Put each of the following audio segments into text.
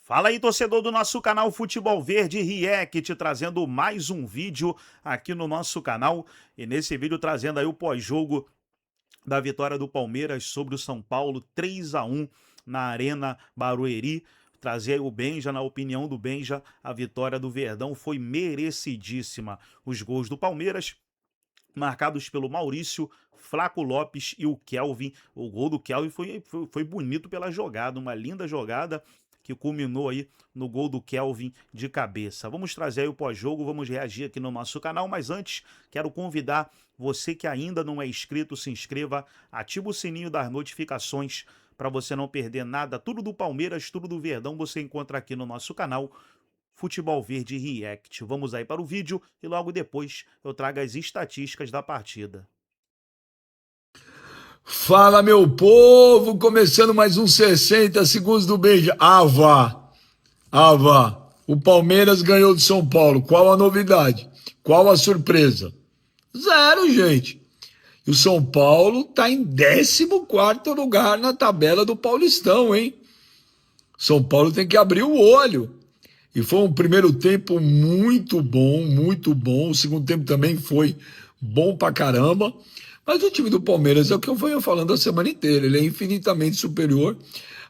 Fala aí, torcedor do nosso canal Futebol Verde React, trazendo mais um vídeo aqui no nosso canal. E nesse vídeo trazendo aí o pós-jogo da vitória do Palmeiras sobre o São Paulo, 3-1 na Arena Barueri. Trazer aí o Benja, na opinião do Benja, a vitória do Verdão foi merecidíssima. Os gols do Palmeiras marcados pelo Maurício, Flaco Lopes e o Kelvin. O gol do Kelvin foi bonito pela jogada, uma linda jogada que culminou aí no gol do Kelvin de cabeça. Vamos trazer aí o pós-jogo, vamos reagir aqui no nosso canal, mas antes quero convidar você que ainda não é inscrito, se inscreva, ativa o sininho das notificações para você não perder nada. Tudo do Palmeiras, tudo do Verdão você encontra aqui no nosso canal Futebol Verde React. Vamos aí para o vídeo e logo depois eu trago as estatísticas da partida. Fala, meu povo, começando mais uns 60 segundos do Benja. O Palmeiras ganhou do São Paulo. Qual a novidade? Qual a surpresa? Zero, gente. E o São Paulo tá em 14º lugar na tabela do Paulistão, hein? São Paulo tem que abrir o olho. E foi um primeiro tempo muito bom, muito bom. O segundo tempo também foi bom pra caramba. Mas o time do Palmeiras é o que eu venho falando a semana inteira. Ele é infinitamente superior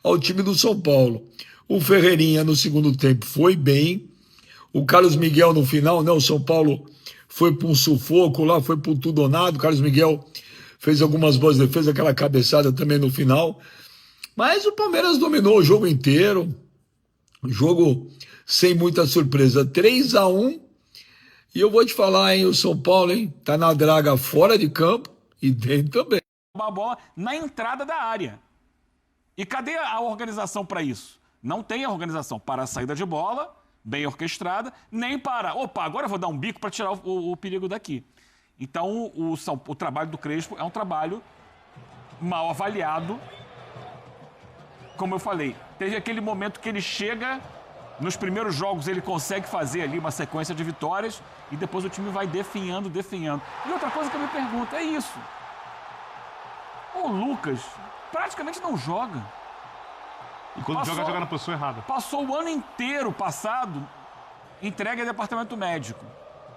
ao time do São Paulo. O Ferreirinha no segundo tempo foi bem. O Carlos Miguel no final, né? O São Paulo foi para um sufoco lá, foi para tudo ou nada. O Carlos Miguel fez algumas boas defesas, aquela cabeçada também no final. Mas o Palmeiras dominou o jogo inteiro. Jogo sem muita surpresa. 3-1. E eu vou te falar, hein? O São Paulo, hein? Tá na draga fora de campo. E dentro também. Uma bola na entrada da área. E cadê a organização para isso? Não tem a organização para a saída de bola, bem orquestrada, nem para, opa, agora eu vou dar um bico para tirar o perigo daqui. Então, o trabalho do Crespo é um trabalho mal avaliado. Como eu falei, teve aquele momento que ele chega, nos primeiros jogos ele consegue fazer ali uma sequência de vitórias e depois o time vai definhando. E outra coisa que eu me pergunto é isso. O Lucas praticamente não joga. E quando joga na posição errada. Passou o ano inteiro passado entregue a departamento médico.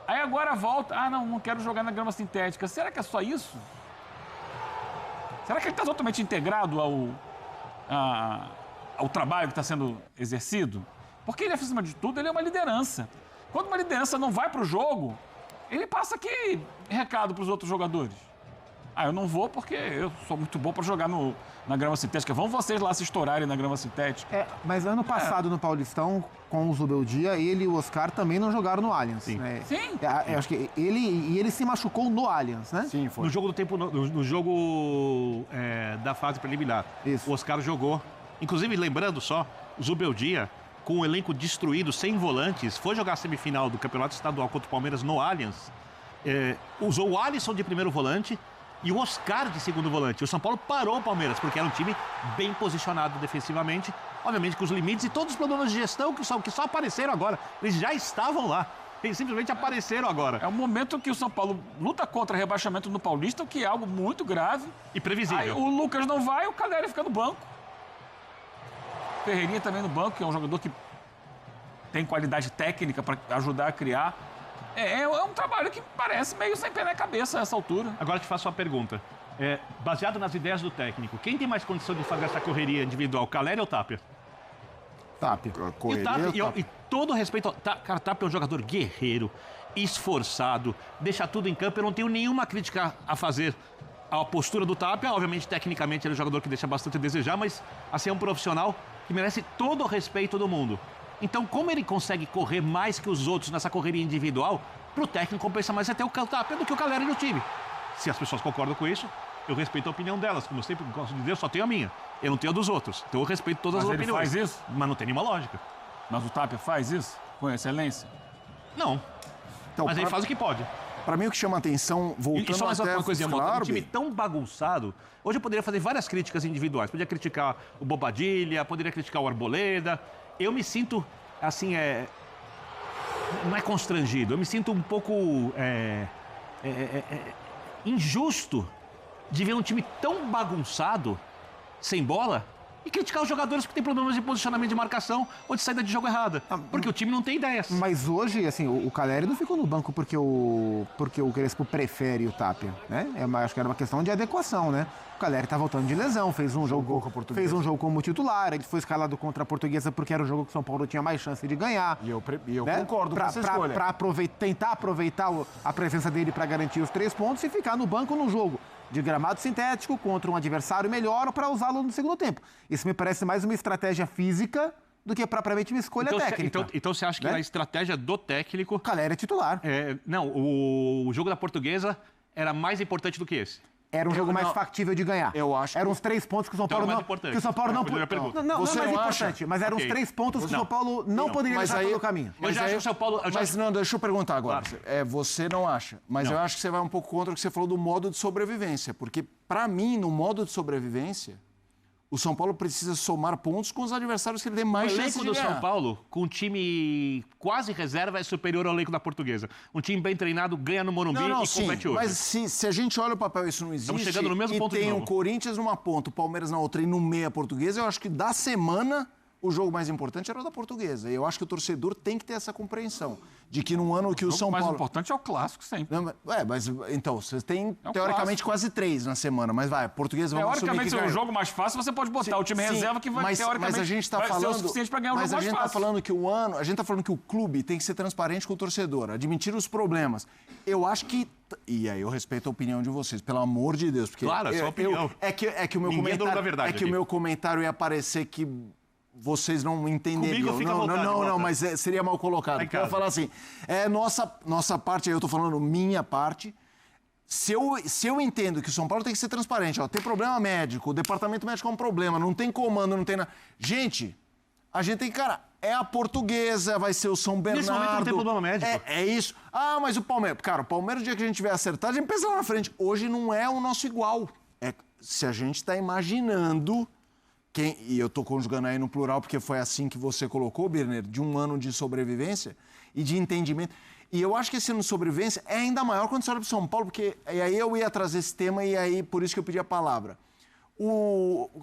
Aí agora volta, não quero jogar na grama sintética. Será que é só isso? Será que ele está totalmente integrado ao trabalho que está sendo exercido? Porque ele, acima de tudo, ele é uma liderança. Quando uma liderança não vai para o jogo, ele passa aqui recado para os outros jogadores. Eu não vou porque eu sou muito bom para jogar na grama sintética. Vão vocês lá se estourarem na grama sintética. Mas ano passado no Paulistão, com o Zubeldia, ele e o Oscar também não jogaram no Allianz. Sim. Né? Sim. Eu acho que ele se machucou no Allianz, né? Sim, foi. No jogo do tempo, no jogo da fase preliminar. Isso. O Oscar jogou. Inclusive, lembrando só, o Zubeldia, com o elenco destruído, sem volantes, foi jogar a semifinal do Campeonato Estadual contra o Palmeiras no Allianz. Usou o Alisson de primeiro volante e o Oscar de segundo volante. O São Paulo parou o Palmeiras, porque era um time bem posicionado defensivamente. Obviamente com os limites e todos os problemas de gestão que só apareceram agora. Eles já estavam lá. Eles simplesmente apareceram agora. É um momento que o São Paulo luta contra rebaixamento no Paulista, o que é algo muito grave. E previsível. Aí o Lucas não vai, o Caleri fica no banco. Ferreirinha também no banco, que é um jogador que tem qualidade técnica para ajudar a criar. É um trabalho que parece meio sem pé na cabeça a essa altura. Agora te faço uma pergunta. Baseado nas ideias do técnico, quem tem mais condição de fazer essa correria individual, Caleri ou Tapia? Tapia. E todo respeito... Cara, Tapia é um jogador guerreiro, esforçado, deixa tudo em campo. Eu não tenho nenhuma crítica a fazer à postura do Tapia. Obviamente, tecnicamente, ele é um jogador que deixa bastante a desejar, mas assim, é um profissional que merece todo o respeito do mundo. Então, como ele consegue correr mais que os outros nessa correria individual, pro técnico compensa mais até o Tapia do que o Caleri no time. Se as pessoas concordam com isso, eu respeito a opinião delas. Como eu sempre gosto de dizer, eu só tenho a minha. Eu não tenho a dos outros. Então eu respeito todas as opiniões. Mas ele faz isso? Mas não tem nenhuma lógica. Mas o Tapia faz isso? Com excelência? Não. Então, Mas ele faz o que pode. Para mim, o que chama atenção, voltando E só mais até uma coisinha, claro, um time tão bagunçado. Hoje eu poderia fazer várias críticas individuais. Poderia criticar o Bobadilha, poderia criticar o Arboleda. Eu me sinto, assim, não é constrangido. Eu me sinto um pouco injusto de ver um time tão bagunçado, sem bola, e criticar os jogadores que têm problemas de posicionamento de marcação ou de saída de jogo errada. Porque o time não tem ideias. Mas hoje, assim, o Caleri não ficou no banco porque o Crespo prefere o Tapia, né? Acho que era uma questão de adequação, né? O Caleri tá voltando de lesão, fez um jogo como titular, ele foi escalado contra a Portuguesa porque era o jogo que o São Paulo tinha mais chance de ganhar. E eu né? concordo com essa escolha. Pra tentar aproveitar a presença dele para garantir os 3 pontos e ficar no banco no jogo de gramado sintético contra um adversário melhor para usá-lo no segundo tempo. Isso me parece mais uma estratégia física do que propriamente uma escolha técnica. Então você acha que a estratégia do técnico... O Caleri é titular. Não, o jogo da Portuguesa era mais importante do que esse. Era um jogo mais factível de ganhar. Eu acho. Eram os 3 pontos que o São Paulo não... Que o São Paulo não... Não, você não é não mais acha? importante, mas eram os 3 pontos que o São Paulo não poderia deixar pelo caminho. Eu já acho que o São Paulo... Mas não, deixa eu perguntar agora. Claro. Você não acha, mas eu acho que você vai um pouco contra o que você falou do modo de sobrevivência, porque para mim, no modo de sobrevivência, o São Paulo precisa somar pontos com os adversários que ele tem mais chance de ganhar. O elenco do São Paulo, com um time quase reserva, é superior ao elenco da Portuguesa. Um time bem treinado ganha no Morumbi e compete hoje. Mas se a gente olha o papel, isso não existe. Estamos chegando no mesmo e ponto tem de o novo. Corinthians numa ponta, o Palmeiras na outra e no meio a Portuguesa, eu acho que da semana o jogo mais importante era o da Portuguesa. E eu acho que o torcedor tem que ter essa compreensão de que num ano que o São Paulo... O mais importante é o clássico sempre. Não, mas então, vocês têm É um teoricamente clássico. quase 3 na semana, mas vai, Portuguesa vamos assumir Teoricamente, que se é um ganha. jogo mais fácil, você pode botar o time reserva que vai, teoricamente, mas a gente tá vai ser falando, o suficiente para ganhar um mas jogo a mais gente fácil. tá falando que a gente tá falando que o clube tem que ser transparente com o torcedor, admitir os problemas. Eu acho que e aí eu respeito a opinião de vocês, pelo amor de Deus, porque Claro, é sua opinião. É que o meu Ninguém é dono da verdade que o aqui. meu comentário ia parecer que vocês não entenderiam. Comigo fica à vontade, não, Walter. mas seria mal colocado. Vai em Eu ia casa. falar assim, nossa parte, aí eu tô falando minha parte. Se eu entendo que o São Paulo tem que ser transparente, ó, tem problema médico, o departamento médico é um problema, não tem comando, não tem nada. Gente, a gente tem que, cara, é a Portuguesa, vai ser o São Bernardo. Nesse momento não tem problema médico. É isso. Ah, mas o Palmeiras. Cara, o Palmeiras, o dia que a gente tiver acertado, a gente pensa lá na frente. Hoje não é o nosso igual. Se a gente tá imaginando. E eu tô conjugando aí no plural, porque foi assim que você colocou, Birner, de um ano de sobrevivência e de entendimento. E eu acho que esse ano de sobrevivência é ainda maior quando você olha pro São Paulo, porque e aí eu ia trazer esse tema e aí por isso que eu pedi a palavra.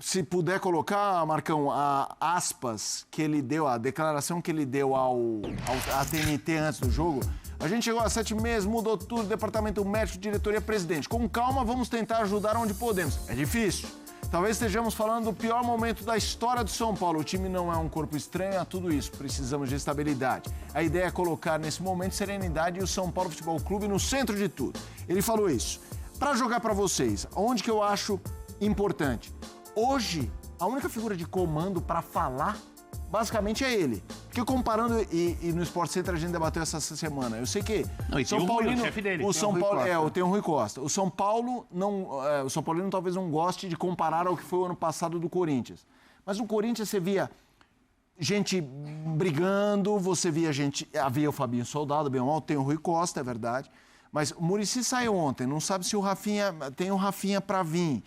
Se puder colocar, Marcão, a aspas que ele deu, a declaração que ele deu à TNT antes do jogo. A gente chegou a 7 meses, mudou tudo, departamento médico, diretoria, presidente. Com calma, vamos tentar ajudar onde podemos. É difícil. Talvez estejamos falando do pior momento da história do São Paulo. O time não é um corpo estranho a tudo isso. Precisamos de estabilidade. A ideia é colocar nesse momento serenidade e o São Paulo Futebol Clube no centro de tudo. Ele falou isso. Para jogar para vocês, onde que eu acho importante? Hoje, a única figura de comando para falar, basicamente, é ele. Porque comparando, e no Sport Center a gente debateu essa semana, eu sei que Não, e São tem o Paulino, chefe dele. o Tem São Paulo, tem o Rui Costa. O São Paulo o São Paulino talvez não goste de comparar ao que foi o ano passado do Corinthians. Mas no Corinthians você via gente brigando, você via havia o Fabinho Soldado, bem ou mal, tem o Rui Costa, é verdade. Mas o Muricy saiu ontem, não sabe se tem o Rafinha para vir.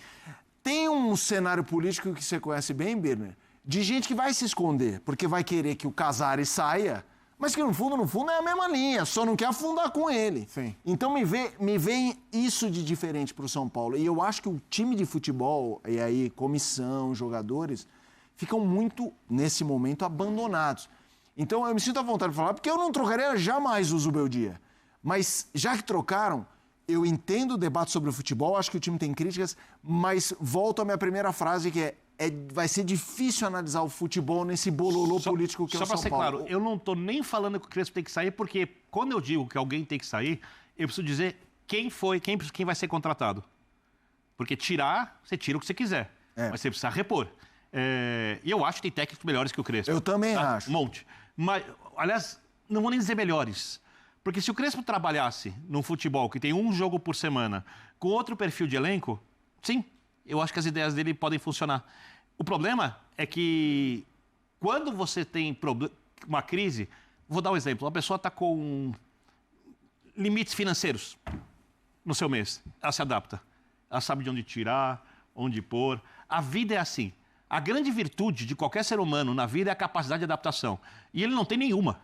Tem um cenário político que você conhece bem, Birner, de gente que vai se esconder, porque vai querer que o Casares saia, mas que no fundo é a mesma linha, só não quer afundar com ele. Sim. Então me vem isso de diferente para o São Paulo. E eu acho que o time de futebol, e aí comissão, jogadores, ficam muito, nesse momento, abandonados. Então eu me sinto à vontade de falar, porque eu não trocaria jamais o Zubeldia. Mas já que trocaram, eu entendo o debate sobre o futebol, acho que o time tem críticas, mas volto à minha primeira frase, que vai ser difícil analisar o futebol nesse bololô político que é o São Paulo. Só para ser claro, eu não estou nem falando que o Crespo tem que sair, porque quando eu digo que alguém tem que sair, eu preciso dizer quem vai ser contratado. Porque você tira o que você quiser, mas você precisa repor. E eu acho que tem técnicos melhores que o Crespo. Eu também acho. Um monte. Mas, aliás, não vou nem dizer melhores. Porque se o Crespo trabalhasse num futebol que tem um jogo por semana, com outro perfil de elenco, sim, eu acho que as ideias dele podem funcionar. O problema é que quando você tem uma crise, vou dar um exemplo, uma pessoa está com limites financeiros no seu mês, ela se adapta. Ela sabe de onde tirar, onde pôr. A vida é assim. A grande virtude de qualquer ser humano na vida é a capacidade de adaptação. E ele não tem nenhuma.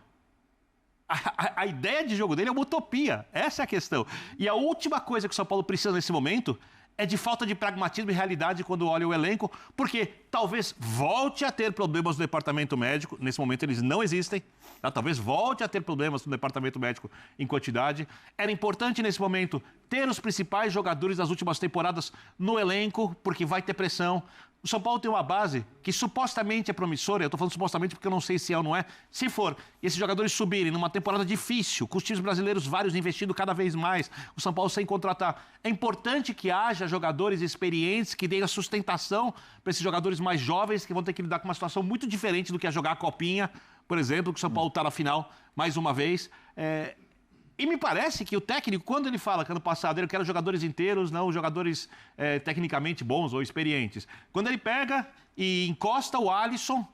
A ideia de jogo dele é uma utopia. Essa é a questão. E a última coisa que o São Paulo precisa nesse momento é de falta de pragmatismo e realidade quando olha o elenco, porque talvez volte a ter problemas no departamento médico, nesse momento eles não existem, tá? Talvez volte a ter problemas no departamento médico em quantidade. Era importante nesse momento ter os principais jogadores das últimas temporadas no elenco, porque vai ter pressão. O São Paulo tem uma base que supostamente é promissora, eu estou falando supostamente porque eu não sei se é ou não é. Se for, e esses jogadores subirem numa temporada difícil, com os times brasileiros vários investindo cada vez mais, o São Paulo sem contratar, é importante que haja jogadores experientes, que deem a sustentação para esses jogadores mais jovens, que vão ter que lidar com uma situação muito diferente do que é jogar a Copinha, por exemplo, que o São Paulo está na final mais uma vez. E me parece que o técnico, quando ele fala que ano passado ele quer jogadores inteiros, não jogadores tecnicamente bons ou experientes, quando ele pega e encosta o Alisson,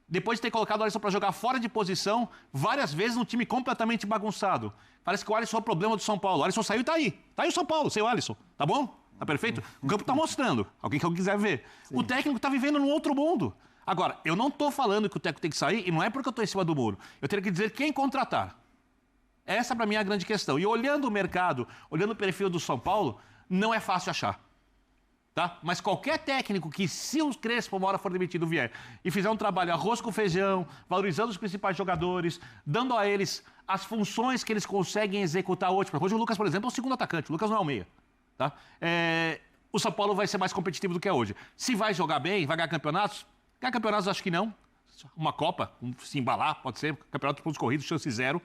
depois de ter colocado o Alisson para jogar fora de posição, várias vezes num time completamente bagunçado. Parece que o Alisson é o problema do São Paulo. O Alisson saiu e tá aí. Tá aí o São Paulo, sem o Alisson. Tá bom? Tá perfeito? O campo tá mostrando. Alguém que quiser ver. Sim. O técnico tá vivendo num outro mundo. Agora, eu não tô falando que o técnico tem que sair, e não é porque eu tô em cima do muro. Eu teria que dizer quem contratar. Essa, para mim, é a grande questão. E olhando o mercado, olhando o perfil do São Paulo, não é fácil achar. Tá? Mas qualquer técnico que, se o Crespo uma hora for demitido, vier e fizer um trabalho arroz com feijão, valorizando os principais jogadores, dando a eles as funções que eles conseguem executar hoje. Hoje o Lucas, por exemplo, é o segundo atacante. O Lucas não é o meia. Tá? O São Paulo vai ser mais competitivo do que é hoje. Se vai jogar bem, vai ganhar campeonatos? Ganhar campeonatos, acho que não. Uma Copa, se embalar, pode ser. Campeonato de pontos corridos, chance zero.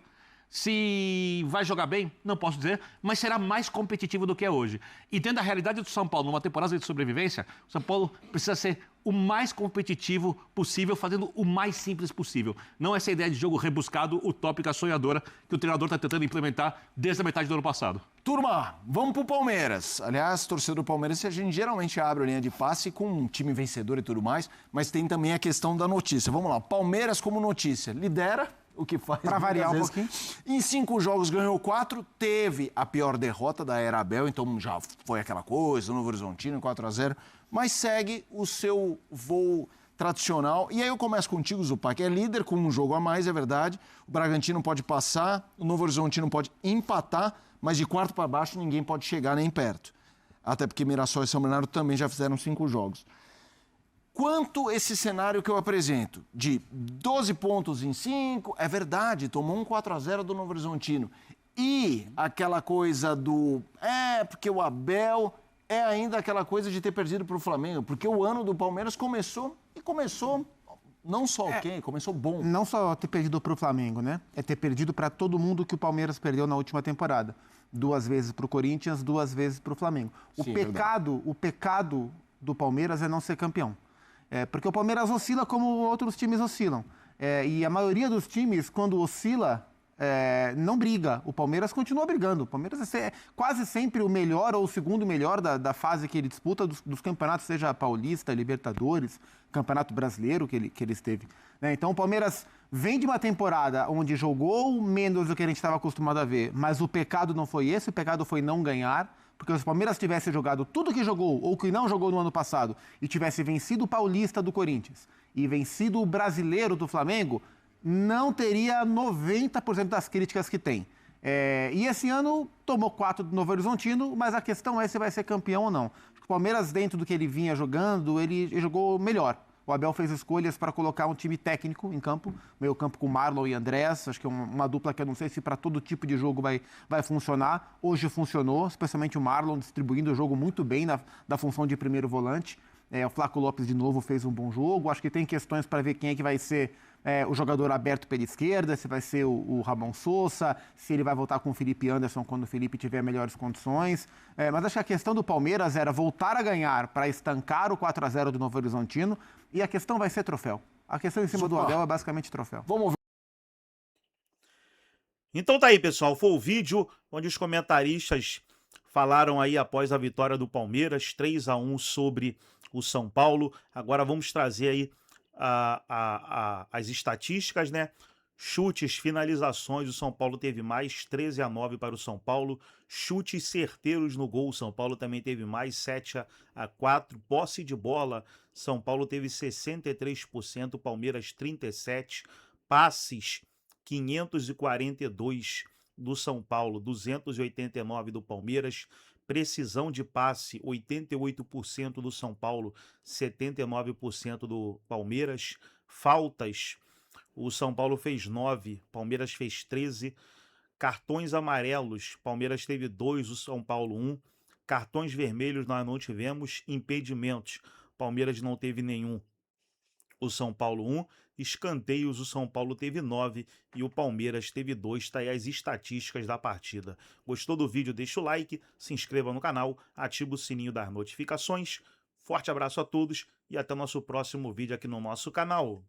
Se vai jogar bem, não posso dizer, mas será mais competitivo do que é hoje. E dentro da realidade do São Paulo, numa temporada de sobrevivência, o São Paulo precisa ser o mais competitivo possível, fazendo o mais simples possível. Não essa ideia de jogo rebuscado, utópica, sonhadora, que o treinador está tentando implementar desde a metade do ano passado. Turma, vamos pro Palmeiras. Aliás, torcedor do Palmeiras, a gente geralmente abre a linha de passe com um time vencedor e tudo mais, mas tem também a questão da notícia. Vamos lá, Palmeiras como notícia, lidera, o que faz... Para variar um pouquinho. Em 5 jogos ganhou 4, teve a pior derrota da era Abel, então já foi aquela coisa, Novo Horizontino, 4-0, mas segue o seu voo tradicional. E aí eu começo contigo, Zupac, é líder com um jogo a mais, é verdade, o Bragantino pode passar, o Novo Horizontino pode empatar, mas de quarto para baixo ninguém pode chegar nem perto. Até porque Mirassol e São Bernardo também já fizeram 5 jogos. Quanto esse cenário que eu apresento, de 12 pontos em 5, é verdade, tomou um 4-0 do Novo Horizontino. E aquela coisa do... porque o Abel é ainda aquela coisa de ter perdido para o Flamengo. Porque o ano do Palmeiras começou não só ok, começou bom. Não só ter perdido para o Flamengo, né? É ter perdido para todo mundo que o Palmeiras perdeu na última temporada. 2 vezes para o Corinthians, 2 vezes para o Flamengo. Sim, o pecado do Palmeiras é não ser campeão. Porque o Palmeiras oscila como outros times oscilam. E a maioria dos times, quando oscila, não briga. O Palmeiras continua brigando. O Palmeiras é quase sempre o melhor ou o segundo melhor da fase que ele disputa dos campeonatos, seja Paulista, Libertadores, Campeonato Brasileiro que ele esteve. Então o Palmeiras vem de uma temporada onde jogou menos do que a gente estava acostumado a ver, mas o pecado não foi esse, o pecado foi não ganhar. Porque se o Palmeiras tivesse jogado tudo que jogou ou que não jogou no ano passado e tivesse vencido o Paulista do Corinthians e vencido o Brasileiro do Flamengo, não teria 90% das críticas que tem. E esse ano tomou 4 do Novo Horizontino, mas a questão é se vai ser campeão ou não. O Palmeiras, dentro do que ele vinha jogando, ele jogou melhor. O Abel fez escolhas para colocar um time técnico em campo, meio campo com Marlon e Andrés, acho que é uma dupla que eu não sei se para todo tipo de jogo vai funcionar. Hoje funcionou, especialmente o Marlon distribuindo o jogo muito bem da função de primeiro volante. O Flaco Lopes de novo fez um bom jogo, acho que tem questões para ver quem é que vai ser o jogador aberto pela esquerda, se vai ser o Ramon Sousa, se ele vai voltar com o Felipe Anderson quando o Felipe tiver melhores condições. Mas acho que a questão do Palmeiras era voltar a ganhar para estancar o 4-0 do Novo Horizontino, e a questão vai ser troféu. A questão em cima do Abel é basicamente troféu. Vamos ver. Então tá aí, pessoal, foi o vídeo onde os comentaristas falaram aí após a vitória do Palmeiras, 3-1 sobre o São Paulo. Agora vamos trazer aí as estatísticas, né? Chutes, finalizações, o São Paulo teve mais, 13-9 para o São Paulo. Chutes certeiros no gol, o São Paulo também teve mais, 7-4. Posse de bola, São Paulo teve 63%, Palmeiras 37%. Passes, 542 do São Paulo, 289 do Palmeiras. Precisão de passe, 88% do São Paulo, 79% do Palmeiras. Faltas, o São Paulo fez 9, Palmeiras fez 13. Cartões amarelos, Palmeiras teve 2, o São Paulo 1. Cartões vermelhos nós não tivemos. Impedimentos, Palmeiras não teve nenhum, o São Paulo 1. Escanteios, o São Paulo teve 9 e o Palmeiras teve 2. Está aí as estatísticas da partida. Gostou do vídeo? Deixa o like, se inscreva no canal, ativa o sininho das notificações. Forte abraço a todos e até o nosso próximo vídeo aqui no nosso canal.